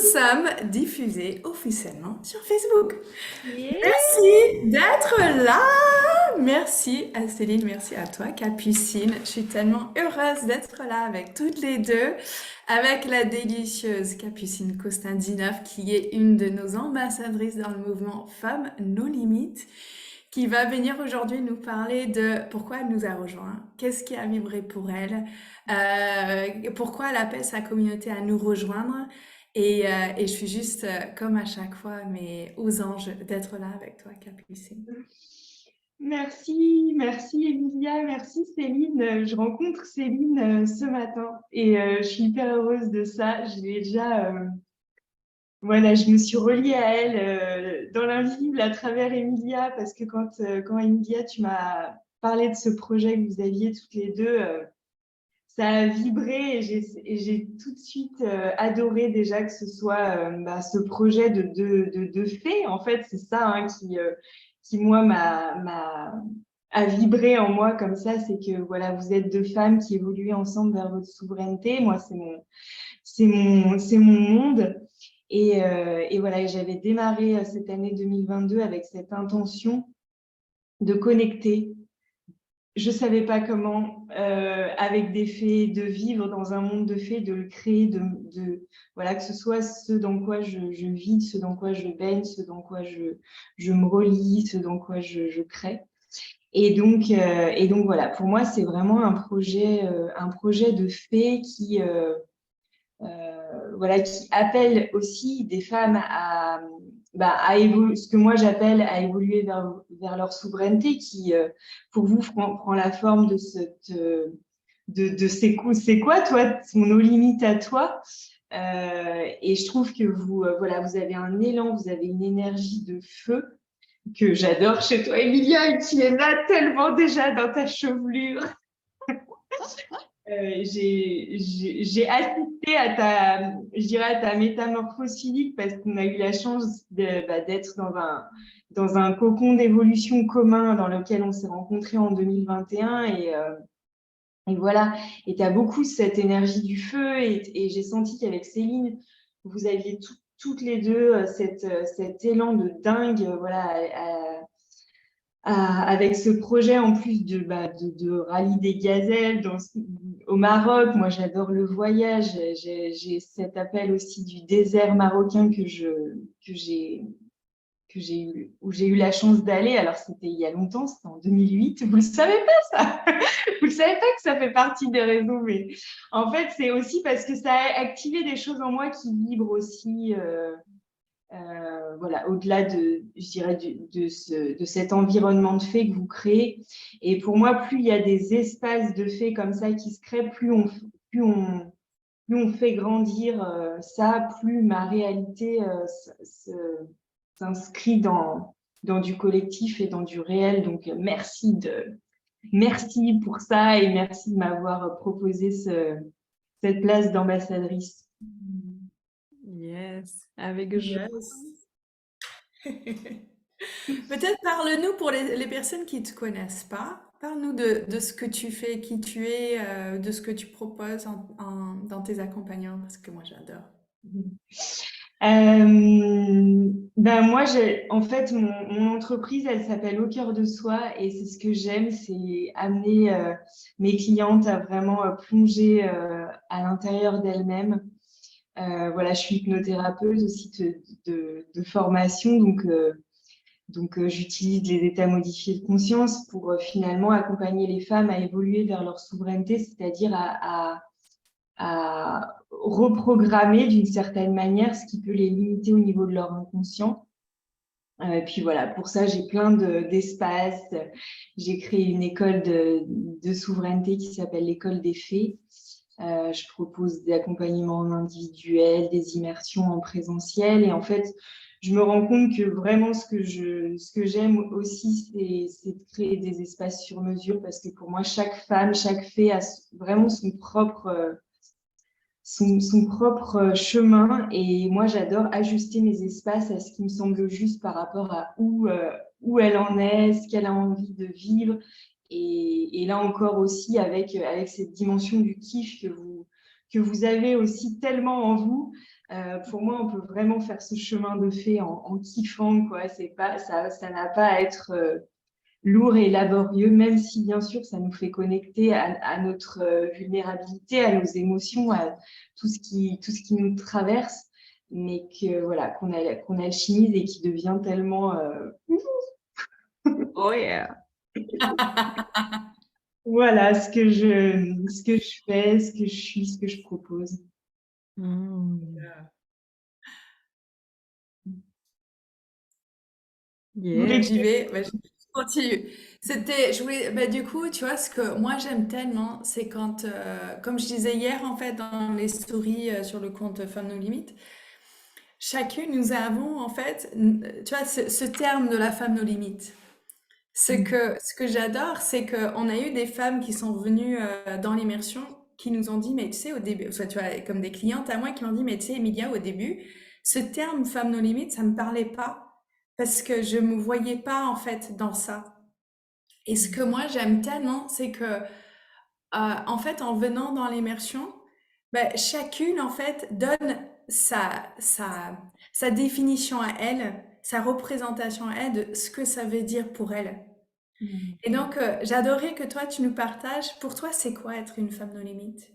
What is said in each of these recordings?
sommes diffusés officiellement sur Facebook. Yeah. Merci d'être là. Merci à Céline, merci à toi, Capucine. Je suis tellement heureuse d'être là avec toutes les deux, avec la délicieuse Capucine Costandinov, qui est une de nos ambassadrices dans le mouvement Femmes No Limites, qui va venir aujourd'hui nous parler de pourquoi elle nous a rejoints, qu'est-ce qui a vibré pour elle, pourquoi elle appelle sa communauté à nous rejoindre. Et je suis juste, comme à chaque fois, mais aux anges d'être là avec toi, Capucine. Merci Emilia, merci Céline. Je rencontre Céline ce matin et je suis hyper heureuse de ça. Voilà, je me suis reliée à elle dans l'invisible à travers Emilia parce que quand Emilia, tu m'as parlé de ce projet que vous aviez toutes les deux, ça a vibré et j'ai tout de suite adoré déjà que ce soit ce projet de fées. En fait, c'est ça hein, qui moi, a vibré en moi comme ça. C'est que voilà, vous êtes deux femmes qui évoluez ensemble vers votre souveraineté. Moi, c'est mon monde. Et voilà, j'avais démarré cette année 2022 avec cette intention de connecter, je savais pas comment, avec des fées, de vivre dans un monde de fées, de le créer, voilà, que ce soit ce dans quoi je vis, ce dans quoi je baigne, ce dans quoi je me relie, ce dans quoi je crée. Et donc voilà, pour moi, c'est vraiment un projet de fées voilà, qui appelle aussi des femmes à évoluer, ce que moi j'appelle à évoluer vers leur souveraineté, qui pour vous prend la forme de c'est quoi toi, ton nos limites à toi. Et je trouve que voilà, vous avez un élan, vous avez une énergie de feu que j'adore chez toi, Emilia, et qui est là tellement déjà dans ta chevelure. J'ai assisté je dirais, à ta métamorphose physique parce qu'on a eu la chance d'être dans un cocon d'évolution commun dans lequel on s'est rencontrés en 2021 et voilà. Et tu as beaucoup cette énergie du feu et j'ai senti qu'avec Céline, vous aviez toutes les deux cet élan de dingue, voilà, avec ce projet en plus de rallye des gazelles au Maroc. Moi, j'adore le voyage. J'ai cet appel aussi du désert marocain où j'ai eu la chance d'aller. Alors, c'était il y a longtemps, c'était en 2008. Vous le savez pas, ça? Vous le savez pas que ça fait partie des raisons, mais en fait, c'est aussi parce que ça a activé des choses en moi qui vibrent aussi. Voilà, au-delà je dirais, de cet environnement de fait que vous créez. Et pour moi, plus il y a des espaces de fait comme ça qui se créent, plus on, plus on fait grandir ça, plus ma réalité s'inscrit dans du collectif et dans du réel. Donc, merci pour ça et merci de m'avoir proposé cette place d'ambassadrice. Yes, avec joie. Yes. Peut-être parle-nous pour les personnes qui ne te connaissent pas. Parle-nous de ce que tu fais, qui tu es, de ce que tu proposes dans tes accompagnants, parce que moi j'adore. Moi, en fait, mon entreprise, elle s'appelle Au cœur de soi et c'est ce que j'aime, c'est amener mes clientes à vraiment plonger à l'intérieur d'elles-mêmes. Voilà, je suis hypnothérapeute aussi de formation, donc j'utilise les états modifiés de conscience pour finalement accompagner les femmes à évoluer vers leur souveraineté, c'est-à-dire à reprogrammer d'une certaine manière ce qui peut les limiter au niveau de leur inconscient. Et puis voilà, pour ça, j'ai plein d'espaces. J'ai créé une école de souveraineté qui s'appelle l'école des fées. Je propose des accompagnements en individuel, des immersions en présentiel. Et en fait, je me rends compte que vraiment ce que j'aime aussi, c'est de créer des espaces sur mesure parce que pour moi, chaque femme, chaque fée a vraiment son propre chemin. Et moi, j'adore ajuster mes espaces à ce qui me semble juste par rapport à où elle en est, ce qu'elle a envie de vivre. Et là encore aussi, avec cette dimension du kiff que vous avez aussi tellement en vous. Pour moi, on peut vraiment faire ce chemin de fait en kiffant, quoi. C'est pas, ça n'a pas à être lourd et laborieux, même si bien sûr ça nous fait connecter à notre vulnérabilité, à nos émotions, à tout ce qui nous traverse, mais que voilà, qu'on alchimise et qui devient tellement Oh yeah. voilà ce que je fais, ce que je suis, ce que je propose. Vous voulez Yeah, que j'y vais. Bah, je continue. Bah, du coup, tu vois, ce que moi j'aime tellement, c'est quand, comme je disais hier en fait dans les stories sur le compte Femmes No Limites, chacune nous avons en fait, tu vois, ce terme de la femme no limite. Ce que j'adore, c'est qu'on a eu des femmes qui sont venues dans l'immersion qui nous ont dit, mais tu sais, au début, soit tu vois, comme des clientes à moi qui m'ont dit, mais tu sais, Emilia, au début, ce terme femme no limite, ça me parlait pas parce que je me voyais pas en fait dans ça. Et ce que moi j'aime tellement, c'est que en fait, en venant dans l'immersion, ben, chacune en fait donne sa définition à elle, sa représentation à elle de ce que ça veut dire pour elle. Et donc, j'adorais que toi, tu nous partages. Pour toi, c'est quoi être une femme no limite?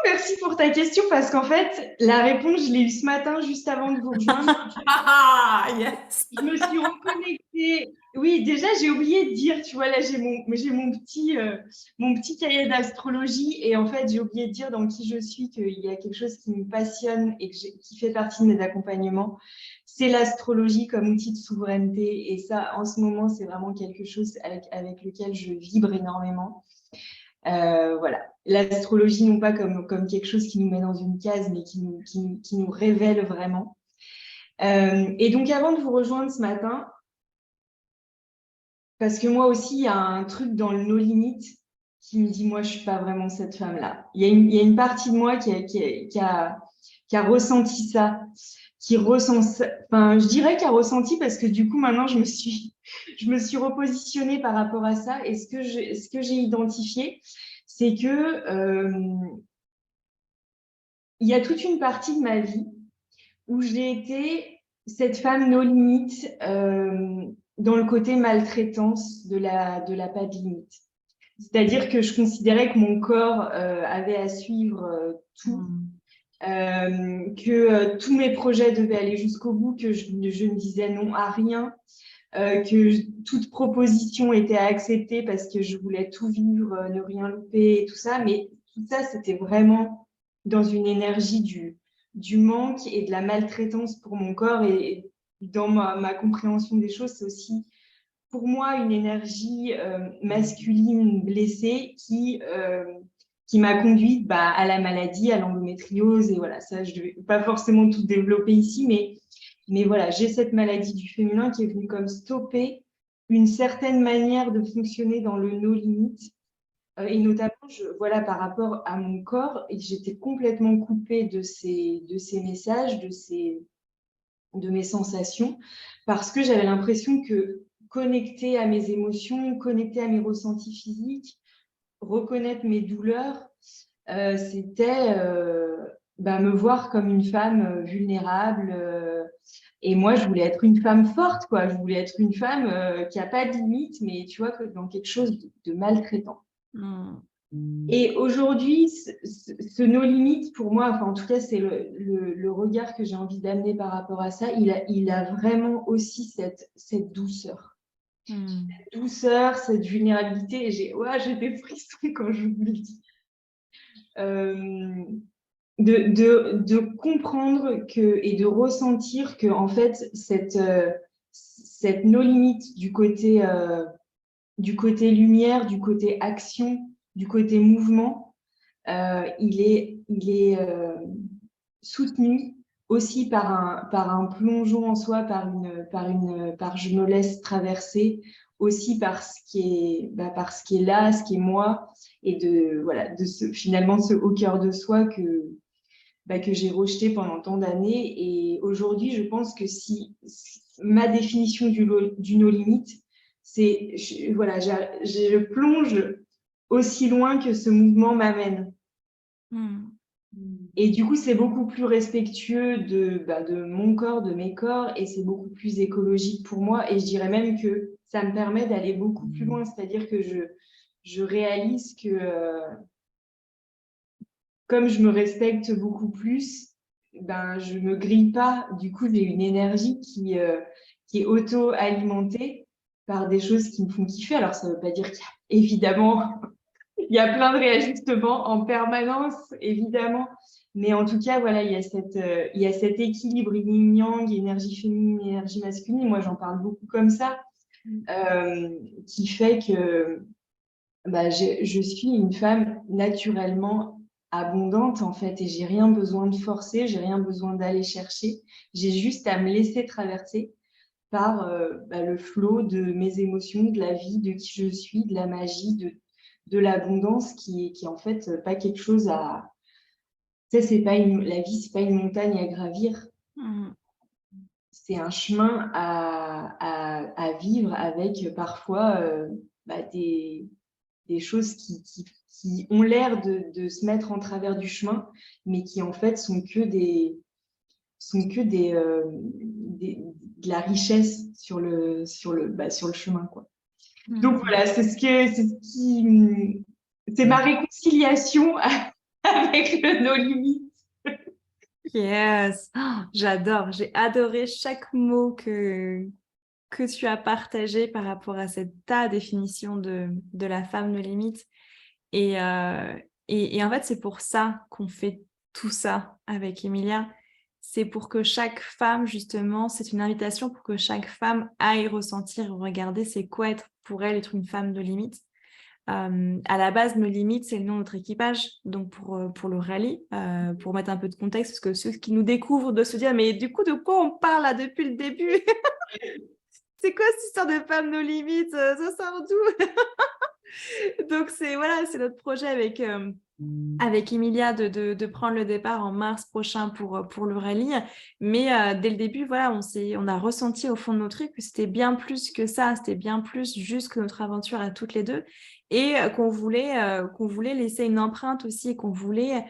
Merci pour ta question parce qu'en fait, la réponse, je l'ai eue ce matin juste avant de vous rejoindre. Ah, yes! Je me suis reconnectée. Oui, déjà, j'ai oublié de dire, tu vois, là, j'ai mon petit cahier d'astrologie et en fait, j'ai oublié de dire dans qui je suis qu'il y a quelque chose qui me passionne et qui fait partie de mes accompagnements. C'est l'astrologie comme outil de souveraineté et ça, en ce moment, c'est vraiment quelque chose avec lequel je vibre énormément. Voilà, l'astrologie non pas comme quelque chose qui nous met dans une case, mais qui nous révèle vraiment. Et donc, avant de vous rejoindre ce matin, parce que moi aussi, il y a un truc dans le no limit qui me dit, moi, je suis pas vraiment cette femme-là. Il y a une partie de moi qui a ressenti ça, qui ressent ça. Enfin, je dirais qu'il a ressenti parce que du coup, maintenant, je me suis repositionnée par rapport à ça. Et ce que j'ai identifié, c'est que il y a toute une partie de ma vie où j'ai été cette femme no limite dans le côté maltraitance de la pas de limite. C'est-à-dire que je considérais que mon corps avait à suivre tout, que tous mes projets devaient aller jusqu'au bout, que je ne disais non à rien, toute proposition était à accepter parce que je voulais tout vivre, ne rien louper et tout ça. Mais tout ça, c'était vraiment dans une énergie du manque et de la maltraitance pour mon corps. Et dans ma compréhension des choses, c'est aussi pour moi une énergie masculine blessée qui m'a conduite à la maladie, à l'endométriose. Et voilà, ça, je ne vais pas forcément tout développer ici, mais voilà, j'ai cette maladie du féminin qui est venue comme stopper une certaine manière de fonctionner dans le no limite. Et notamment, voilà, par rapport à mon corps, et j'étais complètement coupée de ces messages, de mes sensations, parce que j'avais l'impression que connecter à mes émotions, connecter à mes ressentis physiques, reconnaître mes douleurs, c'était me voir comme une femme vulnérable. Et moi, je voulais être une femme forte, quoi. Je voulais être une femme qui n'a pas de limite, mais tu vois, que dans quelque chose de maltraitant. Et aujourd'hui, ce no limite, pour moi, enfin, en tout cas, c'est le regard que j'ai envie d'amener par rapport à ça. Il a vraiment aussi cette douceur. Douceur, cette vulnérabilité. Et j'ai des frissons quand je vous le dis. De comprendre et de ressentir que en fait cette no limite du côté lumière, du côté action, du côté mouvement, il est soutenu aussi par un plongeon en soi, par je me laisse traverser, aussi par ce qui est là, ce qui est moi, et voilà, finalement ce haut cœur de soi que j'ai rejeté pendant tant d'années. Et aujourd'hui, je pense que si ma définition du no limite, c'est voilà, je plonge aussi loin que ce mouvement m'amène. Et du coup, c'est beaucoup plus respectueux de mon corps, de mes corps, et c'est beaucoup plus écologique pour moi. Et je dirais même que ça me permet d'aller beaucoup plus loin. C'est-à-dire que je réalise que comme je me respecte beaucoup plus, ben, je me grille pas. Du coup, j'ai une énergie qui est auto-alimentée par des choses qui me font kiffer. Alors, ça veut pas dire qu'il y a évidemment il y a plein de réajustements en permanence, évidemment. Mais en tout cas, voilà, il y a cet équilibre yin-yang, énergie féminine, énergie masculine. Moi, j'en parle beaucoup comme ça, qui fait que bah, je suis une femme naturellement abondante, en fait, et j'ai rien besoin de forcer, j'ai rien besoin d'aller chercher. J'ai juste à me laisser traverser par le flot de mes émotions, de la vie, de qui je suis, de la magie, de l'abondance qui est en fait pas quelque chose à... Tu sais, la vie, c'est pas une montagne à gravir, Mhm. c'est un chemin à vivre avec parfois des choses qui ont l'air de se mettre en travers du chemin, mais qui en fait sont que de la richesse sur le chemin, quoi. Donc Mhm. voilà, c'est ma réconciliation avec nos limites. Yes, oh, j'adore, j'ai adoré chaque mot que tu as partagé par rapport à ta définition de la femme de limite. Et, euh, et en fait, c'est pour ça qu'on fait tout ça avec Emilia. C'est pour que chaque femme, justement, c'est une invitation pour que chaque femme aille ressentir, regarder c'est quoi être pour elle être une femme de limite. À la base, nos limites, c'est le nom de notre équipage. Donc, pour le rallye, pour mettre un peu de contexte, parce que ceux qui nous découvrent de se dire, mais du coup, de quoi on parle là depuis le début? C'est quoi cette histoire de femme nos limites? Ça sort d'où? Donc, c'est notre projet avec Emilia de prendre le départ en mars prochain pour le rallye. Mais dès le début, voilà, on a ressenti au fond de nos trucs que c'était bien plus que ça, c'était bien plus juste que notre aventure à toutes les deux. Et qu'on voulait laisser une empreinte aussi et qu'on voulait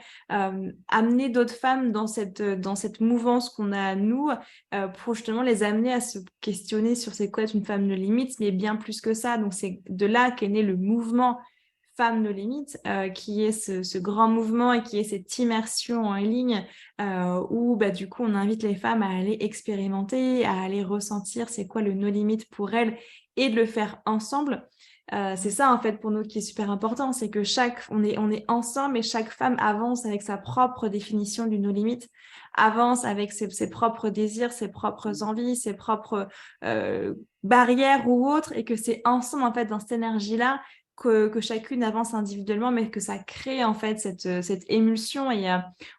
amener d'autres femmes dans cette mouvance qu'on a à nous pour justement les amener à se questionner sur c'est quoi être une femme de limite, mais bien plus que ça. Donc c'est de là qu'est né le mouvement Femmes nos limites, qui est ce grand mouvement et qui est cette immersion en ligne où bah, du coup on invite les femmes à aller expérimenter, à aller ressentir c'est quoi le no limites pour elles et de le faire ensemble. C'est ça en fait pour nous qui est super important, c'est que on est ensemble et chaque femme avance avec sa propre définition du no limites, avance avec ses propres désirs, ses propres envies, ses propres barrières ou autres et que c'est ensemble en fait dans cette énergie-là que chacune avance individuellement, mais que ça crée en fait cette émulsion. Et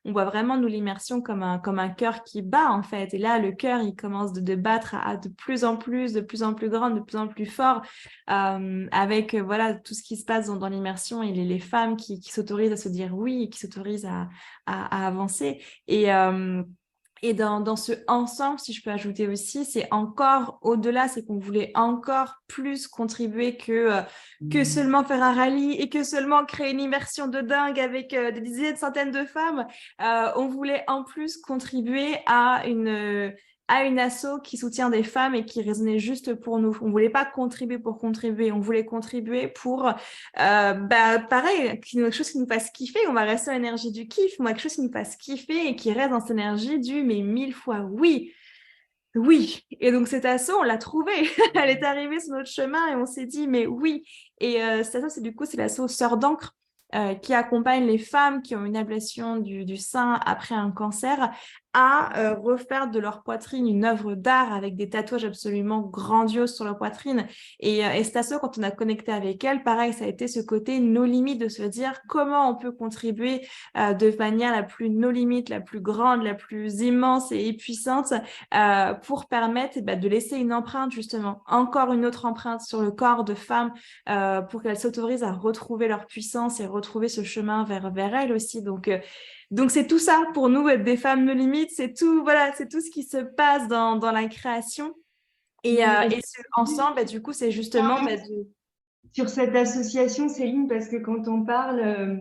on voit vraiment nous l'immersion comme un cœur qui bat en fait. Et là, le cœur, il commence de battre à de plus en plus, de plus en plus grand, de plus en plus fort, avec voilà tout ce qui se passe dans l'immersion et les femmes qui s'autorisent à se dire oui, et qui s'autorisent à avancer. Et dans ce ensemble, si je peux ajouter aussi, c'est encore au-delà, c'est qu'on voulait encore plus contribuer que seulement faire un rallye et que seulement créer une immersion de dingue avec des dizaines, de centaines de femmes. On voulait en plus contribuer à une asso qui soutient des femmes et qui résonnait juste pour nous. On voulait pas contribuer pour contribuer, on voulait contribuer pour, pareil, quelque chose qui nous fasse kiffer. On va rester dans l'énergie du kiff, moi, quelque chose qui nous fasse kiffer et qui reste dans cette énergie du mais 1000 fois oui. Oui, et donc cette asso, on l'a trouvée. Elle est arrivée sur notre chemin et on s'est dit, mais oui. Et cette asso, c'est l'asso Sœur d'encre qui accompagne les femmes qui ont une ablation du sein après un cancer à refaire de leur poitrine une œuvre d'art avec des tatouages absolument grandioses sur leur poitrine. Et cette asso, quand on a connecté avec elle, pareil, ça a été ce côté nos limites, de se dire comment on peut contribuer de manière la plus nos limites, la plus grande, la plus immense et puissante pour permettre de laisser une empreinte, justement, encore une autre empreinte sur le corps de femmes pour qu'elles s'autorisent à retrouver leur puissance et retrouver ce chemin vers elles aussi. Donc c'est tout ça pour nous, être des femmes no limites, c'est tout, voilà, c'est tout ce qui se passe dans la création. Et ensemble, du coup, c'est justement sur cette association, Céline, parce que quand on parle,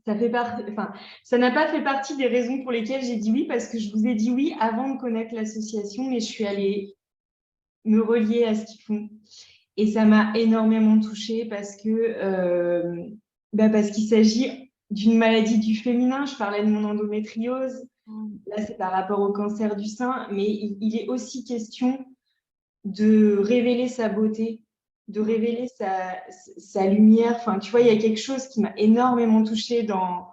enfin, ça n'a pas fait partie des raisons pour lesquelles j'ai dit oui, parce que je vous ai dit oui avant de connaître l'association, mais je suis allée me relier à ce qu'ils font. Et ça m'a énormément touchée parce qu'il s'agit d'une maladie du féminin. Je parlais de mon endométriose. Là, c'est par rapport au cancer du sein, mais il est aussi question de révéler sa beauté, de révéler sa lumière. Enfin, tu vois, il y a quelque chose qui m'a énormément touchée dans,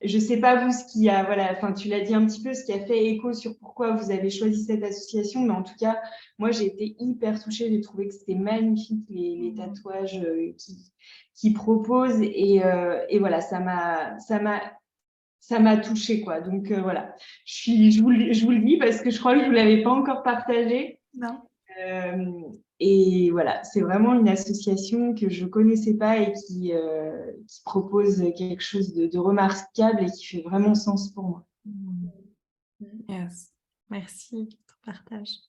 je sais pas vous, ce qui a, voilà, enfin, tu l'as dit un petit peu, ce qui a fait écho sur pourquoi vous avez choisi cette association, mais en tout cas, moi, j'ai été hyper touchée, j'ai trouvé que c'était magnifique, les tatouages qui proposent, et voilà, ça m'a touchée, quoi. Donc, voilà, je vous le dis parce que je crois que je vous l'avais pas encore partagé. Non. Et voilà, c'est vraiment une association que je connaissais pas et qui propose quelque chose de remarquable et qui fait vraiment sens pour moi. Yes. Merci pour ton partage.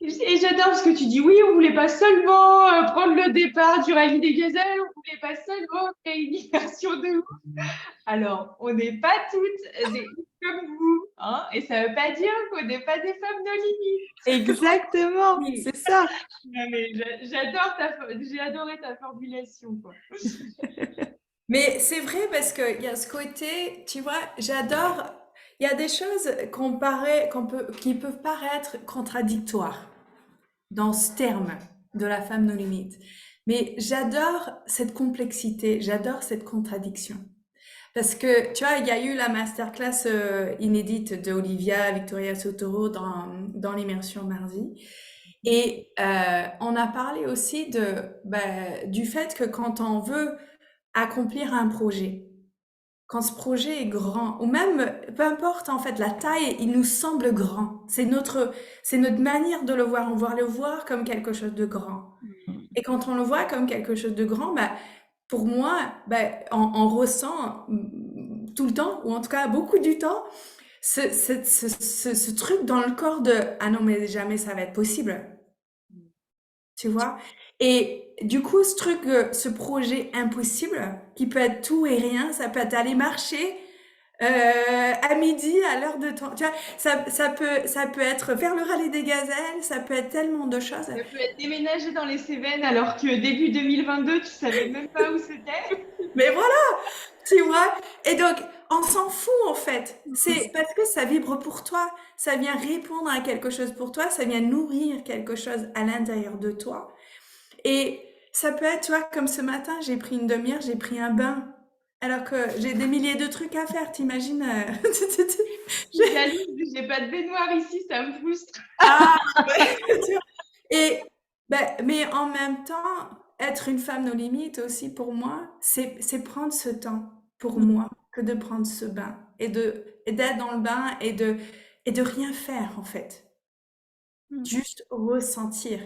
Et j'adore parce que tu dis oui, on voulait pas seulement prendre le départ du rallye des gazelles, on voulait pas seulement créer une immersion de ouf. Alors, on n'est pas toutes des ouf comme vous, hein, et ça veut pas dire qu'on n'est pas des femmes de limite. Exactement, Oui. c'est ça. Non, mais j'ai adoré ta formulation, quoi. Mais c'est vrai parce qu'il y a ce côté, tu vois, j'adore, il y a des choses qui peuvent paraître contradictoires dans ce terme de la femme nos limites. Mais j'adore cette complexité, j'adore cette contradiction. Parce que, tu vois, il y a eu la masterclass inédite de Olivia Victoria Sotoro dans l'immersion mardi. Et on a parlé aussi du fait que quand on veut accomplir un projet, quand ce projet est grand, ou même, peu importe en fait la taille, il nous semble grand. C'est notre manière de le voir. On va le voir comme quelque chose de grand. Et quand on le voit comme quelque chose de grand, pour moi, on ressent tout le temps, ou en tout cas beaucoup du temps, ce truc dans le corps de ah non, mais jamais ça va être possible. Tu vois? Et du coup, ce projet impossible, qui peut être tout et rien, ça peut être aller marcher à midi, à l'heure de temps. Tu vois, ça peut être faire le rallye des gazelles, ça peut être tellement de choses. Ça peut être déménager dans les Cévennes alors que début 2022, tu savais même pas où c'était. Mais voilà, tu vois. Et donc, on s'en fout en fait. C'est parce que ça vibre pour toi, ça vient répondre à quelque chose pour toi, ça vient nourrir quelque chose à l'intérieur de toi. Et ça peut être, tu vois, comme ce matin, j'ai pris une demi-heure, j'ai pris un bain. Alors que j'ai des milliers de trucs à faire, t'imagines Je suis jalouse, j'ai pas de baignoire ici, ça me frustre. Ah, tu vois. Et, mais en même temps, être une femme nos limites aussi pour moi, c'est prendre ce temps pour moi que de prendre ce bain et d'être dans le bain et de rien faire en fait. Juste ressentir.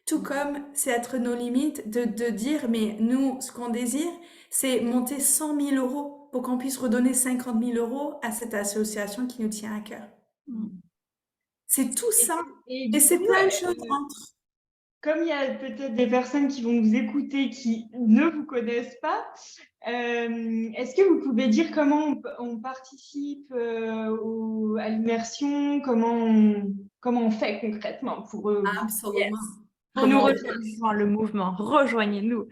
Tout comme c'est être nos limites de dire, mais nous, ce qu'on désire, c'est monter 100 000 euros pour qu'on puisse redonner 50 000 euros à cette association qui nous tient à cœur. C'est tout ça. Et Et du c'est coup, plein de choses entre. comme il y a peut-être des personnes qui vont vous écouter qui ne vous connaissent pas, est-ce que vous pouvez dire comment on participe à l'immersion, comment on fait concrètement pour Absolument. pour nous Comment on rejoindre? rejoint le mouvement? Rejoignez-nous.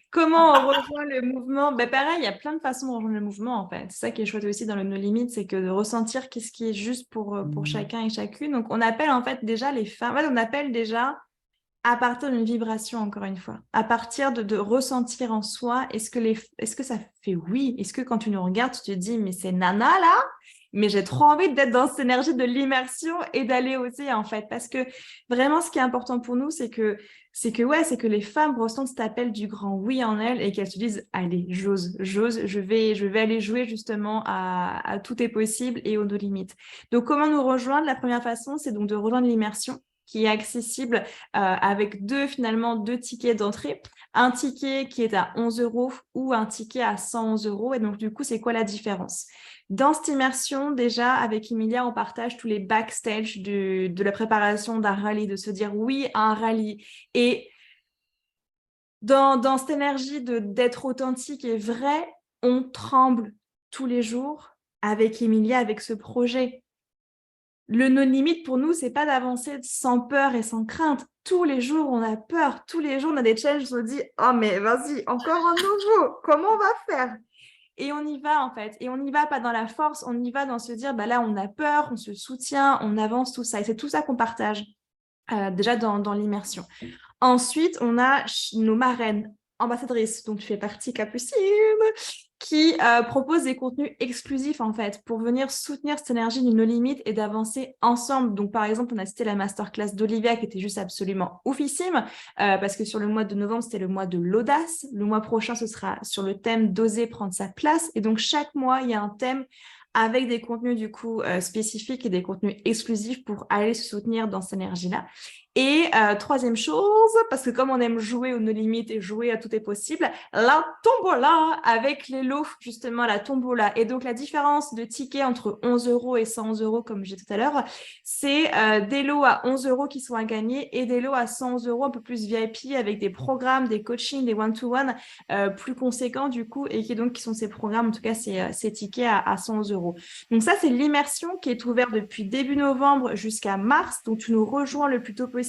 Comment on rejoint le mouvement? Pareil, il y a plein de façons de rejoindre le mouvement, en fait. C'est ça qui est chouette aussi dans le No Limit, c'est que de ressentir qu'est-ce qui est juste pour chacun et chacune. Donc, on appelle en fait déjà les femmes, on appelle déjà à partir d'une vibration, encore une fois, à partir de ressentir en soi, est-ce que ça fait oui? Est-ce que quand tu nous regardes, tu te dis, mais c'est Nana là? Mais j'ai trop envie d'être dans cette énergie de l'immersion et d'aller oser, en fait. Parce que vraiment, ce qui est important pour nous, c'est que les femmes ressentent cet appel du grand oui en elles et qu'elles se disent, allez, j'ose, je vais aller jouer justement à tout est possible et aux nos limites. Donc, comment nous rejoindre? La première façon, c'est donc de rejoindre l'immersion qui est accessible avec deux tickets d'entrée. Un ticket qui est à 11 € ou un ticket à 111 €. Et donc, du coup, c'est quoi la différence? Dans cette immersion, déjà, avec Emilia, on partage tous les backstage de la préparation d'un rallye, de se dire oui à un rallye. Et dans cette énergie d'être authentique et vrai, on tremble tous les jours avec Emilia, avec ce projet. Le no-limit pour nous, c'est pas d'avancer sans peur et sans crainte. Tous les jours, on a peur. Tous les jours, on a des challenges. On se dit, oh mais vas-y, encore un nouveau. Comment on va faire? Et on y va en fait. Et on n'y va pas dans la force, on y va dans se dire, bah là, on a peur, on se soutient, on avance, tout ça. Et c'est tout ça qu'on partage déjà dans l'immersion. Ensuite, on a nos marraines ambassadrices, dont tu fais partie, Capucine, qui proposent des contenus exclusifs en fait pour venir soutenir cette énergie du No Limit et d'avancer ensemble. Donc par exemple, on a cité la masterclass d'Olivia qui était juste absolument oufissime parce que sur le mois de novembre, c'était le mois de l'audace. Le mois prochain, ce sera sur le thème d'oser prendre sa place. Et donc chaque mois, il y a un thème avec des contenus du coup spécifiques et des contenus exclusifs pour aller se soutenir dans cette énergie-là. Et troisième chose, parce que comme on aime jouer au No Limit et jouer à tout est possible, la tombola avec les lots, justement, la tombola. Et donc, la différence de tickets entre 11 euros et 111 euros, comme j'ai dit tout à l'heure, c'est des lots à 11 euros qui sont à gagner et des lots à 111 euros un peu plus VIP avec des programmes, des coachings, des one-to-one plus conséquents du coup et qui sont ces programmes, en tout cas ces tickets à 111 euros. Donc ça, c'est l'immersion qui est ouverte depuis début novembre jusqu'à mars. Donc, tu nous rejoins le plus tôt possible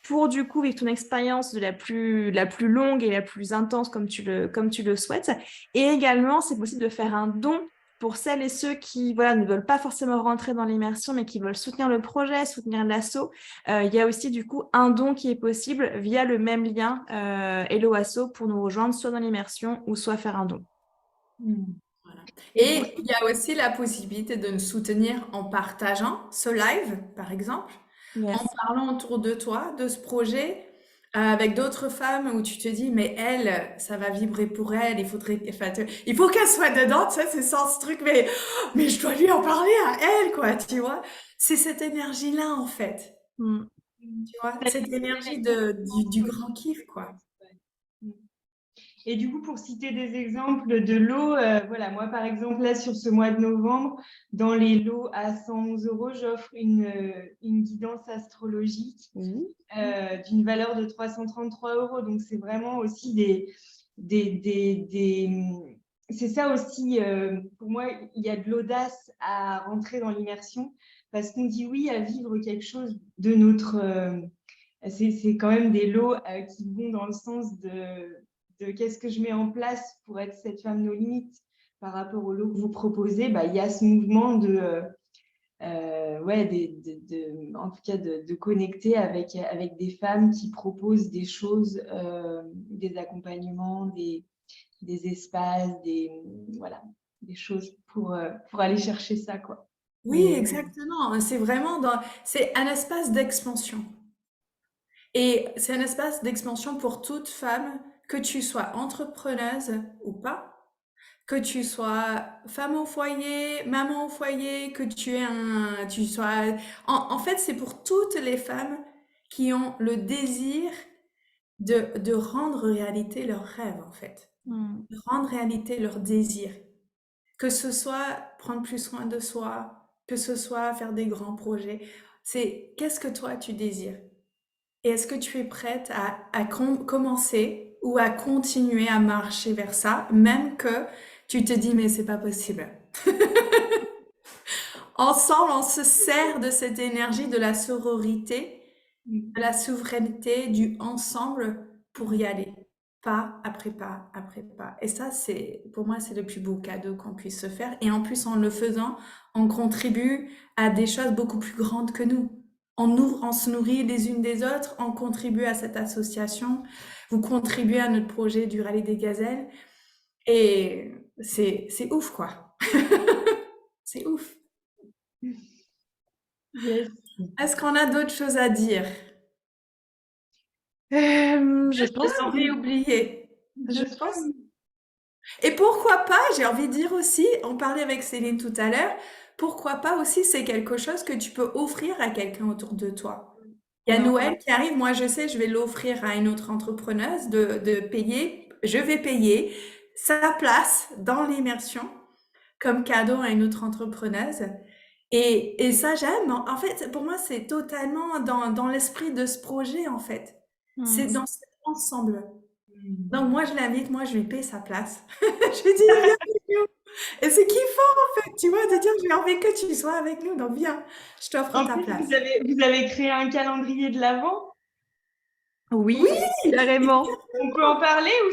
pour du coup vivre ton expérience de la plus longue et la plus intense comme tu le souhaites. Et également, c'est possible de faire un don pour celles et ceux qui ne veulent pas forcément rentrer dans l'immersion, mais qui veulent soutenir le projet, soutenir l'asso. Il y a aussi du coup un don qui est possible via le même lien Hello Asso pour nous rejoindre soit dans l'immersion ou soit faire un don. Voilà. Et il y a aussi la possibilité de nous soutenir en partageant ce live, par exemple, en Yes. parlant autour de toi, de ce projet, avec d'autres femmes où tu te dis, mais elle, ça va vibrer pour elle, il faut qu'elle soit dedans, tu sais, c'est sans ce truc, mais je dois lui en parler à elle, quoi, tu vois. C'est cette énergie-là, en fait, Mm. tu vois, cette énergie du grand kiff, quoi. Et du coup, pour citer des exemples de lots, voilà, moi par exemple, là sur ce mois de novembre, dans les lots à 111 euros, j'offre une guidance astrologique d'une valeur de 333 euros. Donc c'est vraiment aussi c'est ça aussi, pour moi, il y a de l'audace à rentrer dans l'immersion parce qu'on dit oui à vivre quelque chose de notre. C'est quand même des lots qui vont dans le sens de qu'est-ce que je mets en place pour être cette femme no limites par rapport au lot que vous proposez. Bah, il y a ce mouvement en tout cas de connecter avec des femmes qui proposent des choses, des accompagnements, des espaces, des choses pour aller chercher ça, quoi. Oui, exactement. C'est un espace d'expansion. Et c'est un espace d'expansion pour toute femme, que tu sois entrepreneuse ou pas, que tu sois femme au foyer, maman au foyer, que tu sois, en fait, c'est pour toutes les femmes qui ont le désir de rendre réalité leurs rêves, en fait. Mm. De rendre réalité leurs désirs. Que ce soit prendre plus soin de soi, que ce soit faire des grands projets. C'est qu'est-ce que toi tu désires? Et est-ce que tu es prête à commencer ou à continuer à marcher vers ça, même que tu te dis, mais c'est pas possible. Ensemble, on se sert de cette énergie de la sororité, de la souveraineté, du ensemble pour y aller, pas après pas après pas. Et ça, pour moi, c'est le plus beau cadeau qu'on puisse se faire. Et en plus, en le faisant, on contribue à des choses beaucoup plus grandes que nous. On se nourrit les unes des autres, on contribue à cette association, vous contribuez à notre projet du Rallye des Gazelles. Et c'est ouf, quoi. C'est ouf. Yes. Est-ce qu'on a d'autres choses à dire? Je pense J'aurais oublié. Je Je pense. suis- Et pourquoi pas, j'ai envie de dire aussi, on parlait avec Céline tout à l'heure, pourquoi pas aussi c'est quelque chose que tu peux offrir à quelqu'un autour de toi. Il y a Non. Noël qui arrive, moi je sais, je vais l'offrir à une autre entrepreneuse de payer, je vais payer sa place dans l'immersion comme cadeau à une autre entrepreneuse. Et ça, j'aime. En fait, pour moi, c'est totalement dans l'esprit de ce projet, en fait. C'est Mm. dans cet ensemble. Donc, moi, je l'invite, moi, je lui paye sa place. Je lui dis, viens, Mignon. Et c'est kiffant, en fait, tu vois, de dire, j'ai envie que tu sois avec nous, donc viens, je t'offre En ta plus, place. vous avez créé un calendrier de l'Avent. Oui, Oui, carrément. On peut en parler ou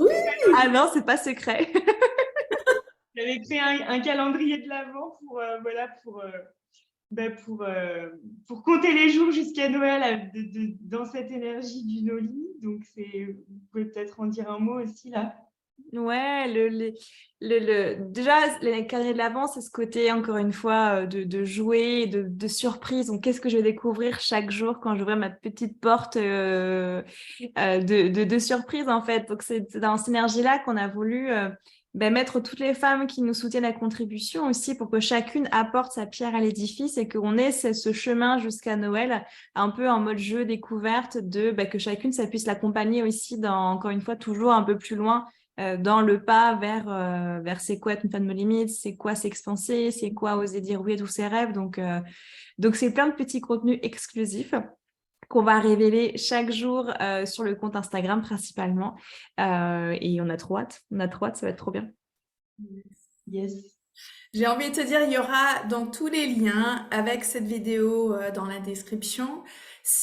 oui, Ah non, c'est pas secret. vous avez créé un calendrier de l'Avent pour, voilà, bah, pour compter les jours jusqu'à Noël dans cette énergie du Noli. Donc, vous pouvez peut-être en dire un mot aussi là. Ouais, déjà, les carnets de l'Avent, c'est ce côté, encore une fois, de jouer, de surprise. Donc, qu'est-ce que je vais découvrir chaque jour quand j'ouvre ma petite porte de surprise, en fait. Donc, c'est dans cette énergie-là qu'on a voulu mettre toutes les femmes qui nous soutiennent à contribution aussi pour que chacune apporte sa pierre à l'édifice et qu'on ait ce chemin jusqu'à Noël, un peu en mode jeu découverte, que chacune, ça puisse l'accompagner aussi dans, encore une fois, toujours un peu plus loin dans le pas vers c'est quoi être une femme de limite, c'est quoi s'expanser, c'est quoi oser dire oui à tous ses rêves. Donc c'est plein de petits contenus exclusifs qu'on va révéler chaque jour sur le compte Instagram principalement. Et on a trop hâte. On a trop hâte, ça va être trop bien. Yes. j'ai envie de te dire, il y aura dans tous les liens avec cette vidéo dans la description.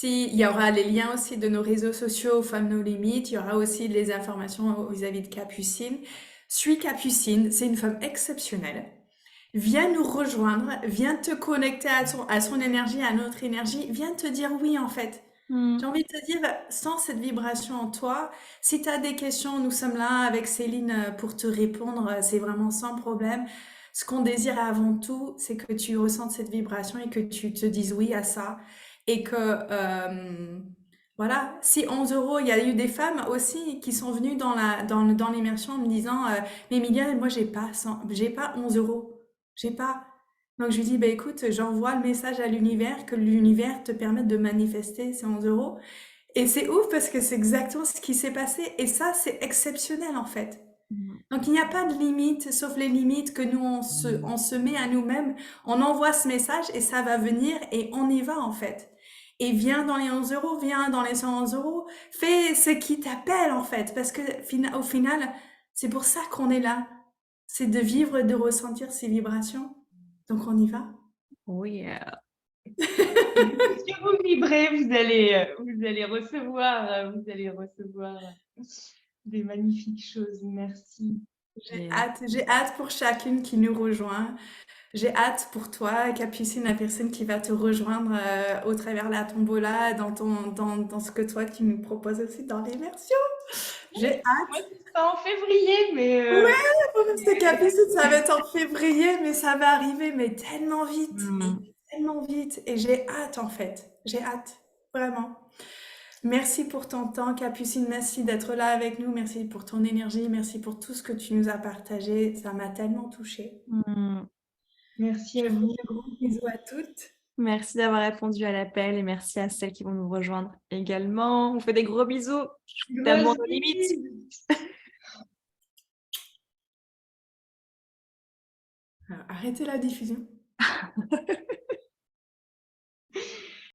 Il y aura les liens aussi de nos réseaux sociaux, Femmes No Limites. Il y aura aussi les informations vis-à-vis de Capucine. Suis Capucine, c'est une femme exceptionnelle. Viens nous rejoindre, viens te connecter à son énergie, à notre énergie. Viens te dire oui en fait. J'ai envie de te dire, sans cette vibration en toi, si tu as des questions, nous sommes là avec Céline pour te répondre, c'est vraiment sans problème. Ce qu'on désire avant tout, c'est que tu ressentes cette vibration et que tu te dises oui à ça. Et que, voilà, si 11 euros, il y a eu des femmes aussi qui sont venues dans l'immersion en me disant, mais Emilia, moi j'ai pas 11 euros, j'ai pas. Donc je lui dis, bah écoute, j'envoie le message à l'univers, que l'univers te permette de manifester ces 11 euros. Et c'est ouf parce que c'est exactement ce qui s'est passé. Et ça, c'est exceptionnel en fait. Donc il n'y a pas de limite, sauf les limites que nous, on se met à nous-mêmes. On envoie ce message et ça va venir et on y va en fait. Et viens dans les 11 euros, viens dans les 111 euros. Fais ce qui t'appelle en fait. Parce que au final, c'est pour ça qu'on est là. C'est de vivre, de ressentir ces vibrations. Donc on y va. Oui. Parce que vous vibrez, vous allez recevoir des magnifiques choses. Merci. J'ai hâte pour chacune qui nous rejoint. J'ai hâte pour toi, Capucine, la personne qui va te rejoindre au travers de la tombola, dans ce que toi tu nous proposes aussi dans l'immersion. J'ai Moi, hâte. c'est pas en février, mais Pour cette Capucine, ça va être en février, mais ça va arriver, mais tellement vite, et Mm. tellement vite. Et j'ai hâte en fait. J'ai hâte, vraiment. Merci pour ton temps, Capucine. Merci d'être là avec nous. Merci pour ton énergie. Merci pour tout ce que tu nous as partagé. Ça m'a tellement touchée. Mm. merci Je à fais vous. de gros bisous à toutes. Merci d'avoir répondu à l'appel et merci à celles qui vont nous rejoindre également. On fait des gros bisous. D'amour Grosse nos limites. bise. Alors, arrêtez la diffusion.